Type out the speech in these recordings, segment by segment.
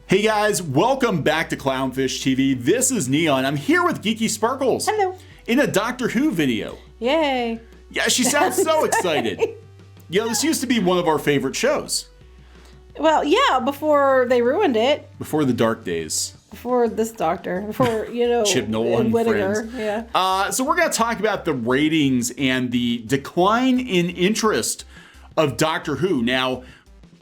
Hey guys, welcome back to Clownfish TV. This is Kneon. I'm here with Geeky Sparkles. Hello. In a Doctor Who video. Yay. Yeah, she sounds so excited. You know, this used to be one of our favorite shows. Well, yeah, before they ruined it. Before the dark days. Before this doctor. Before, Chip Nolan and Whittaker. friends. Yeah. So we're going to talk about the ratings and the decline in interest of Doctor Who. Now,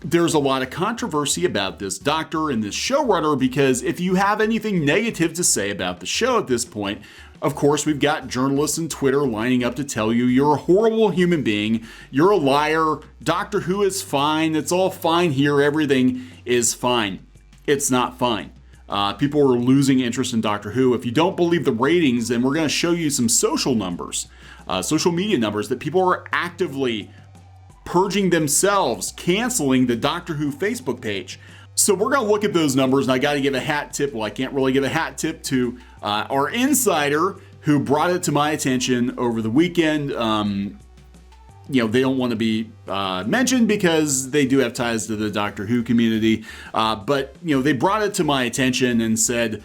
there's a lot of controversy about this doctor and this showrunner because if you have anything negative to say about the show at this point, of course, we've got journalists and Twitter lining up to tell you you're a horrible human being, you're a liar, Doctor Who is fine, it's all fine here, everything is fine. It's not fine. People are losing interest in Doctor Who. If you don't believe the ratings, then we're going to show you some social numbers, social media numbers that people are actively purging themselves, canceling the Doctor Who Facebook page. So we're going to look at those numbers, and I got to give a hat tip. Well, I can't really give a hat tip to our insider who brought it to my attention over the weekend. They don't want to be mentioned because they do have ties to the Doctor Who community. But they brought it to my attention and said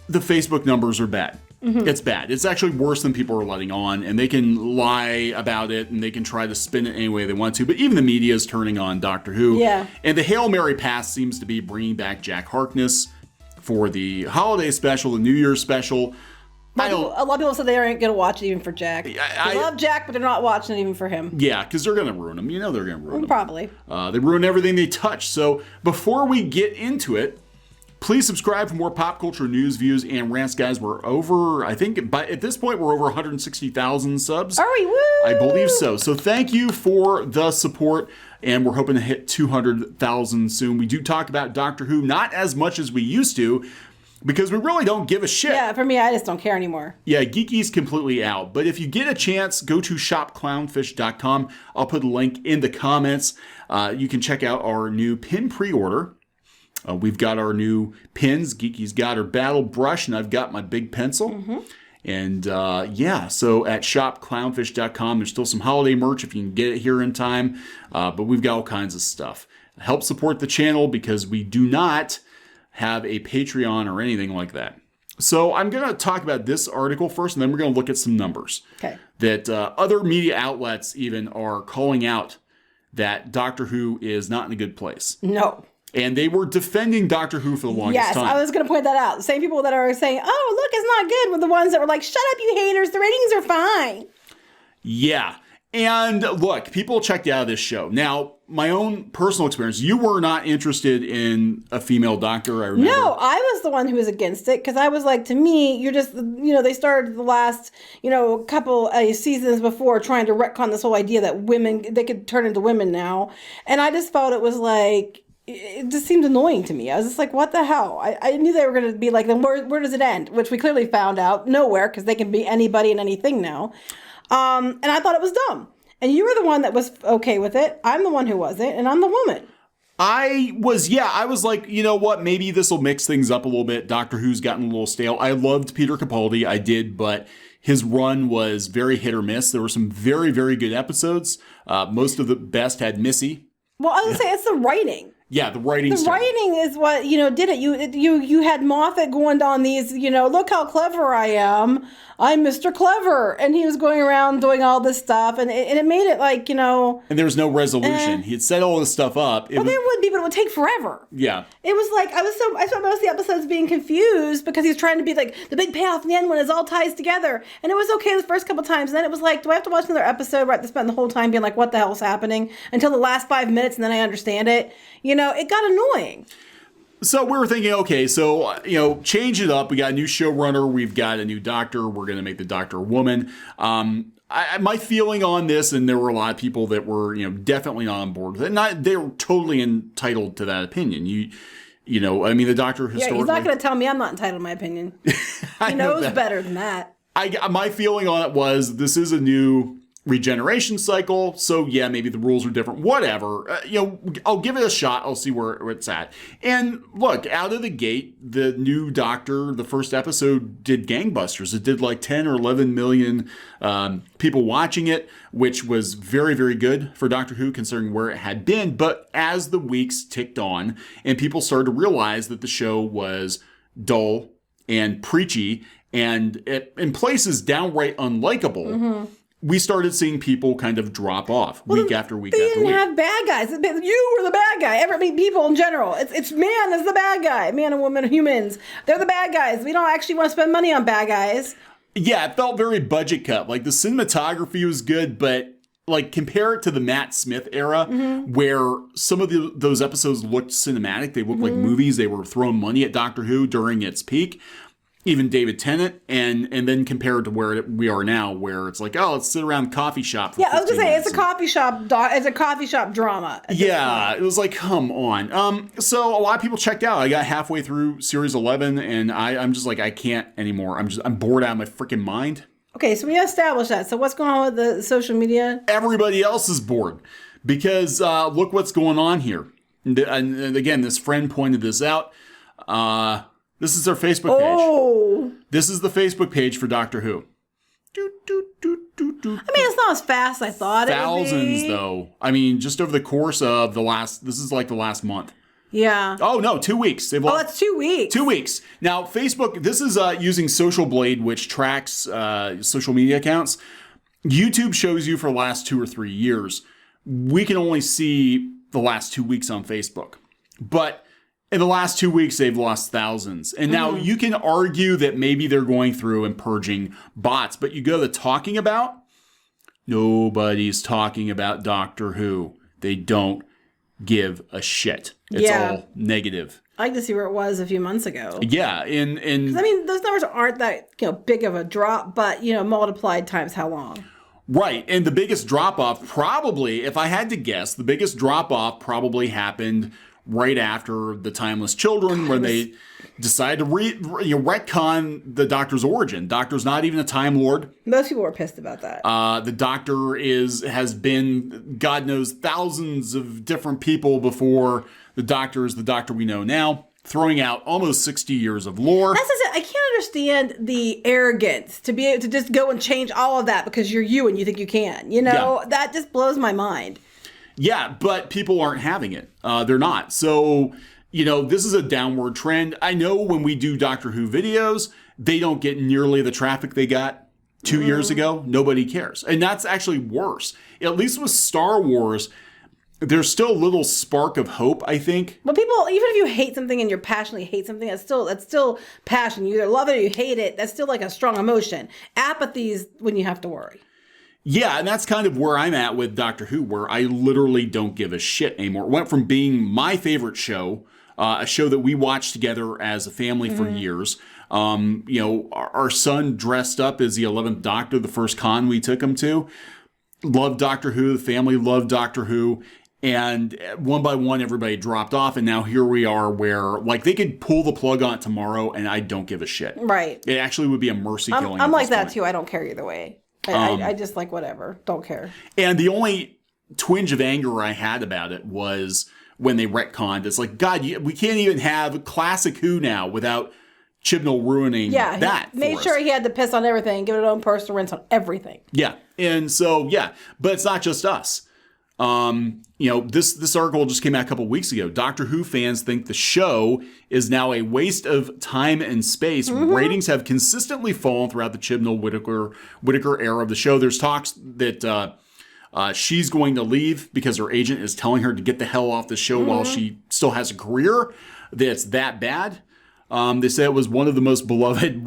the Facebook numbers are bad. Mm-hmm. It's bad. It's actually worse than people are letting on, and they can lie about it and they can try to spin it any way they want to. But even the media is turning on Doctor Who. Yeah. And the Hail Mary pass seems to be bringing back Jack Harkness for the holiday special, the New Year's special. A lot of people said they aren't going to watch it even for Jack. They love Jack, but they're not watching it even for him. Yeah, because they're going to ruin him. They're going to ruin him. Probably. They ruin everything they touch. So before we get into it, please subscribe for more pop culture news, views, and rants, guys. We're over, I think, at this point, we're over 160,000 subs. Are we? Woo! I believe so. So thank you for the support, and we're hoping to hit 200,000 soon. We do talk about Doctor Who, not as much as we used to, because we really don't give a shit. Yeah, for me, I just don't care anymore. Yeah, Geeky's completely out. But if you get a chance, go to shopclownfish.com. I'll put a link in the comments. You can check out our new pin pre-order. We've got our new pins. Geeky's got her battle brush, and I've got my big pencil. Mm-hmm. And so at shopclownfish.com, there's still some holiday merch if you can get it here in time. But we've got all kinds of stuff. Help support the channel because we do not have a Patreon or anything like that. So I'm going to talk about this article first, and then we're going to look at some numbers. Okay. That other media outlets even are calling out that Doctor Who is not in a good place. No. And they were defending Doctor Who for the longest time. Yes, I was going to point that out. The same people that are saying, oh, look, it's not good, were the ones that were like, shut up, you haters, the ratings are fine. Yeah. And look, people checked out of this show. Now, my own personal experience, you were not interested in a female doctor, I remember. No, I was the one who was against it because I was like, to me, you're just, they started the last, couple seasons before trying to retcon this whole idea that women, they could turn into women now. And I just felt it was like, it just seemed annoying to me. I was just like, what the hell? I knew they were going to be like, then where does it end? Which we clearly found out nowhere because they can be anybody and anything now. And I thought it was dumb. And you were the one that was okay with it. I'm the one who wasn't, and I'm the woman. I was like, you know what? Maybe this will mix things up a little bit. Doctor Who's gotten a little stale. I loved Peter Capaldi. I did, but his run was very hit or miss. There were some very, very good episodes. Most of the best had Missy. Well, I would say it's the writing. Yeah, the writing. The writing is what, did it. You had Moffat going on these, look how clever I am. I'm Mr. Clever. And he was going around doing all this stuff. And it made it like, And there was no resolution. He had set all this stuff up. There would be, but it would take forever. Yeah. It was like, I spent most of the episodes being confused because he was trying to be like the big payoff in the end when it all ties together. And it was okay the first couple times. And then it was like, do I have to watch another episode where I have to spend the whole time being like, what the hell's happening? Until the last 5 minutes and then I understand it. It got annoying. So we were thinking, okay, so, change it up. We got a new showrunner. We've got a new doctor. We're going to make the doctor a woman. My feeling on this, and there were a lot of people that were, definitely not on board with it. They were totally entitled to that opinion. The doctor historically... Yeah, he's not going to tell me I'm not entitled to my opinion. He knows better than that. My feeling on it was this is a new regeneration cycle. So yeah, maybe the rules are different, whatever. I'll give it a shot. I'll see where it's at. And look, out of the gate, the new Doctor, the first episode did gangbusters. It did like 10 or 11 million people watching it, which was very, very good for Doctor Who considering where it had been. But as the weeks ticked on and people started to realize that the show was dull and preachy and in places downright unlikable, we started seeing people kind of drop off week after week after week. They didn't have bad guys. You were the bad guy. People in general. It's man is the bad guy. Man and woman, humans. They're the bad guys. We don't actually want to spend money on bad guys. Yeah, it felt very budget cut. Like the cinematography was good, but like compare it to the Matt Smith era where some of those episodes looked cinematic. They looked like movies. They were throwing money at Doctor Who during its peak. Even David Tennant, and then compared to where we are now, where it's like, oh, let's sit around the coffee shop for 15 I was gonna say minutes. it's a coffee shop drama. Yeah, it was like, come on. So a lot of people checked out. I got halfway through series 11, and I'm just like, I can't anymore. I'm bored out of my freaking mind. Okay, so we established that. So what's going on with the social media? Everybody else is bored because look what's going on here. And again, this friend pointed this out. This is their Facebook page. Oh. This is the Facebook page for Doctor Who. I mean, it's not as fast as I thought it would be. Thousands, though. I mean, just over the course of this is like the last month. Yeah. Oh, no, 2 weeks. That's 2 weeks. 2 weeks. Now, Facebook, this is using Social Blade, which tracks social media accounts. YouTube shows you for the last 2 or 3 years. We can only see the last 2 weeks on Facebook. But in the last 2 weeks, they've lost thousands. And now you can argue that maybe they're going through and purging bots, but you go to talking about, nobody's talking about Doctor Who. They don't give a shit. It's all negative. I like to see where it was a few months ago. Yeah, I mean, those numbers aren't that big of a drop, but multiplied times how long? Right, and the biggest drop-off probably, if I had to guess, the biggest drop-off probably happened right after the Timeless Children, where they decided to retcon the Doctor's origin. Doctor's not even a Time Lord. Most people were pissed about that. The Doctor has been, God knows, thousands of different people before the Doctor is the Doctor we know now, throwing out almost 60 years of lore. That's it. I can't understand the arrogance to be able to just go and change all of that because you're you and you think you can. That just blows my mind. Yeah, but people aren't having it. They're not. So, this is a downward trend. I know when we do Doctor Who videos, they don't get nearly the traffic they got 2 years ago. Nobody cares. And that's actually worse. At least with Star Wars, there's still a little spark of hope, I think. But people, even if you hate something and you're passionately hate something, that's still passion. You either love it or you hate it. That's still like a strong emotion. Apathy is when you have to worry. Yeah, and that's kind of where I'm at with Doctor Who, where I literally don't give a shit anymore. It went from being my favorite show, a show that we watched together as a family for years. Our son dressed up as the 11th Doctor the first con we took him to. Loved Doctor Who. The family loved Doctor Who. And one by one, everybody dropped off. And now here we are where, they could pull the plug on it tomorrow, and I don't give a shit. Right. It actually would be a mercy killing. I'm like that, too. I don't care either way. I just whatever. Don't care. And the only twinge of anger I had about it was when they retconned. It's like, God, we can't even have classic Who now without Chibnall ruining that. He made sure he had to piss on everything, give it his own personal rinse on everything. Yeah. And so, but it's not just us. This article just came out a couple weeks ago. Doctor Who fans think the show is now a waste of time and space. Ratings have consistently fallen throughout the Chibnall Whittaker era of the show. There's talks that she's going to leave because her agent is telling her to get the hell off the show while she still has a career. That's that bad. They say it was one of the most beloved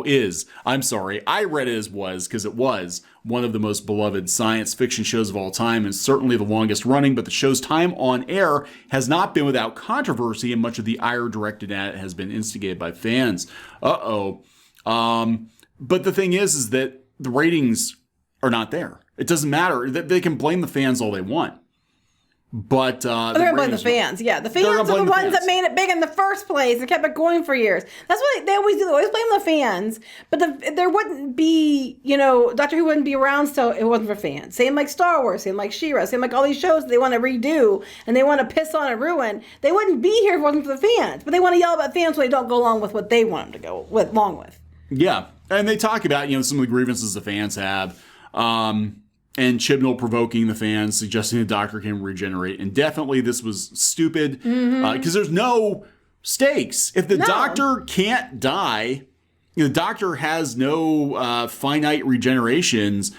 is. I'm sorry. I read it as was because it was one of the most beloved science fiction shows of all time and certainly the longest running, but the show's time on air has not been without controversy and much of the ire directed at it has been instigated by fans. But the thing is that the ratings are not there. It doesn't matter. They can blame the fans all they want. But they're gonna blame the fans. Yeah, the fans are the ones that made it big in the first place and kept it going for years. That's what they always do. They always blame the fans. But there wouldn't be, Doctor Who wouldn't be around so it wasn't for fans. Same like Star Wars, same like She-Ra, same like all these shows they want to redo and they want to piss on and ruin. They wouldn't be here if it wasn't for the fans. But they want to yell about fans when they don't go along with what they want them to go along with. Yeah, and they talk about some of the grievances the fans have. And Chibnall provoking the fans, suggesting the Doctor can regenerate. And definitely this was stupid because there's no stakes. If the Doctor can't die, the Doctor has no finite regenerations,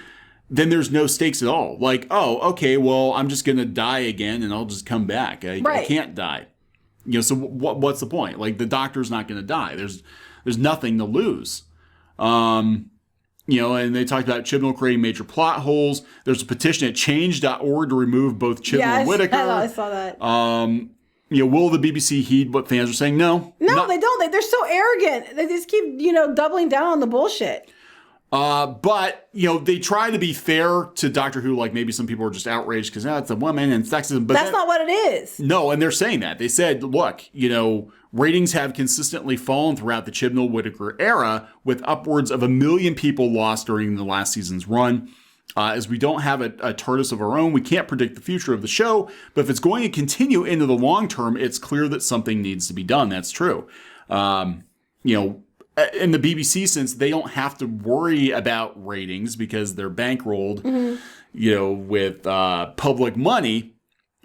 then there's no stakes at all. Like, oh, okay, well, I'm just going to die again and I'll just come back. I can't die. So what's the point? Like, the Doctor's not going to die. There's nothing to lose. And they talked about Chibnall creating major plot holes. There's a petition at change.org to remove both Chibnall and Whittaker. I saw that. Will the BBC heed what fans are saying? No, they don't. They're so arrogant. They just keep, doubling down on the bullshit. But they try to be fair to Doctor Who. Like maybe some people are just outraged because it's a woman and sexism. But that's not what it is. No, and they're saying that. They said, look, ratings have consistently fallen throughout the Chibnall-Whittaker era, with upwards of 1 million people lost during the last season's run. As we don't have a TARDIS of our own, we can't predict the future of the show. But if it's going to continue into the long term, it's clear that something needs to be done. That's true. In the BBC, since they don't have to worry about ratings because they're bankrolled, with public money,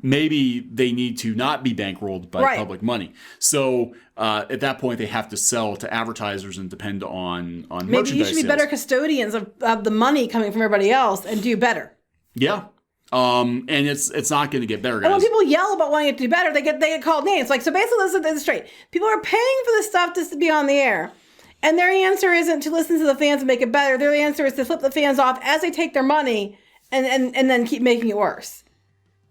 maybe they need to not be bankrolled by public money. So at that point, they have to sell to advertisers and depend on merchandise Maybe you should be better custodians of the money coming from everybody else and do better. Yeah. And it's not going to get better, guys. And when people yell about wanting it to do better, they get called names. Like, so basically, listen to this straight. People are paying for this stuff just to be on the air. And their answer isn't to listen to the fans and make it better. Their answer is to flip the fans off as they take their money and then keep making it worse.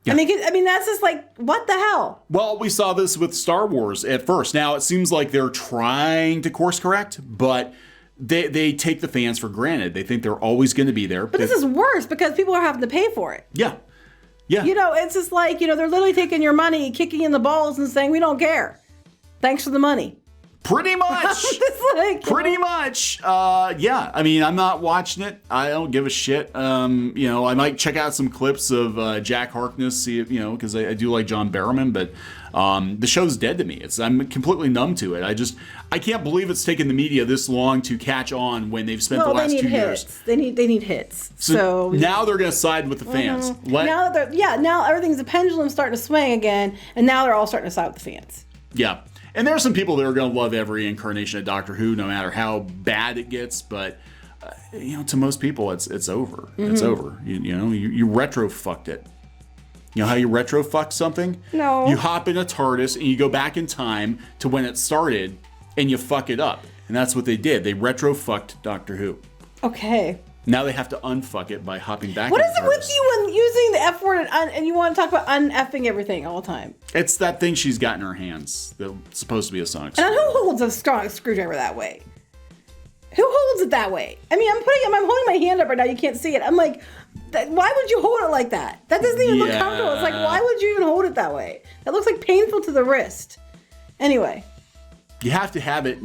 Yeah. I mean, that's just like, what the hell? Well, we saw this with Star Wars at first. Now, it seems like they're trying to course correct, but they take the fans for granted. They think they're always going to be there. But this is worse because people are having to pay for it. Yeah. Yeah. It's just like, they're literally taking your money, kicking in the balls and saying, we don't care. Thanks for the money. Pretty much. Pretty much. Yeah. I mean, I'm not watching it. I don't give a shit. I might check out some clips of Jack Harkness, see if, because I do like John Barrowman, but the show's dead to me. I'm completely numb to it. I can't believe it's taken the media this long to catch on when they've spent the last 2 years. They need hits. So now they're going to side with the fans. Now everything's the pendulum's starting to swing again, and now they're all starting to side with the fans. Yeah. And there are some people that are going to love every incarnation of Doctor Who, no matter how bad it gets. But, to most people, it's over. Mm-hmm. It's over. You retro-fucked it. You know how you retro-fuck something? No. You hop in a TARDIS and you go back in time to when it started and you fuck it up. And that's what they did. They retro-fucked Doctor Who. Okay. Now they have to unfuck it by hopping back. What is it with you and using the F word and you want to talk about un-effing everything all the time? It's that thing she's got in her hands that's supposed to be a sonic screwdriver. And who holds a screwdriver that way? Who holds it that way? I mean, I'm holding my hand up right now. You can't see it. I'm like, why would you hold it like that? That doesn't even look comfortable. It's like, why would you even hold it that way? That looks like painful to the wrist. Anyway. You have to have it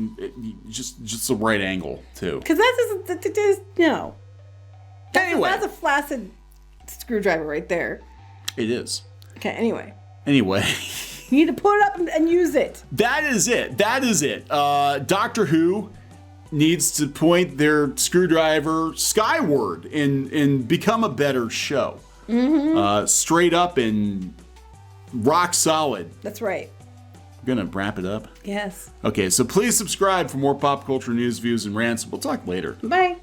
just the right angle, too. Because that's no. Anyway. That's a flaccid screwdriver right there. It is. Okay, anyway. You need to put it up and use it. That is it. Doctor Who needs to point their screwdriver skyward and become a better show. Mm-hmm. Straight up and rock solid. That's right. We're going to wrap it up? Yes. Okay, so please subscribe for more pop culture news, views, and rants. We'll talk later. Bye.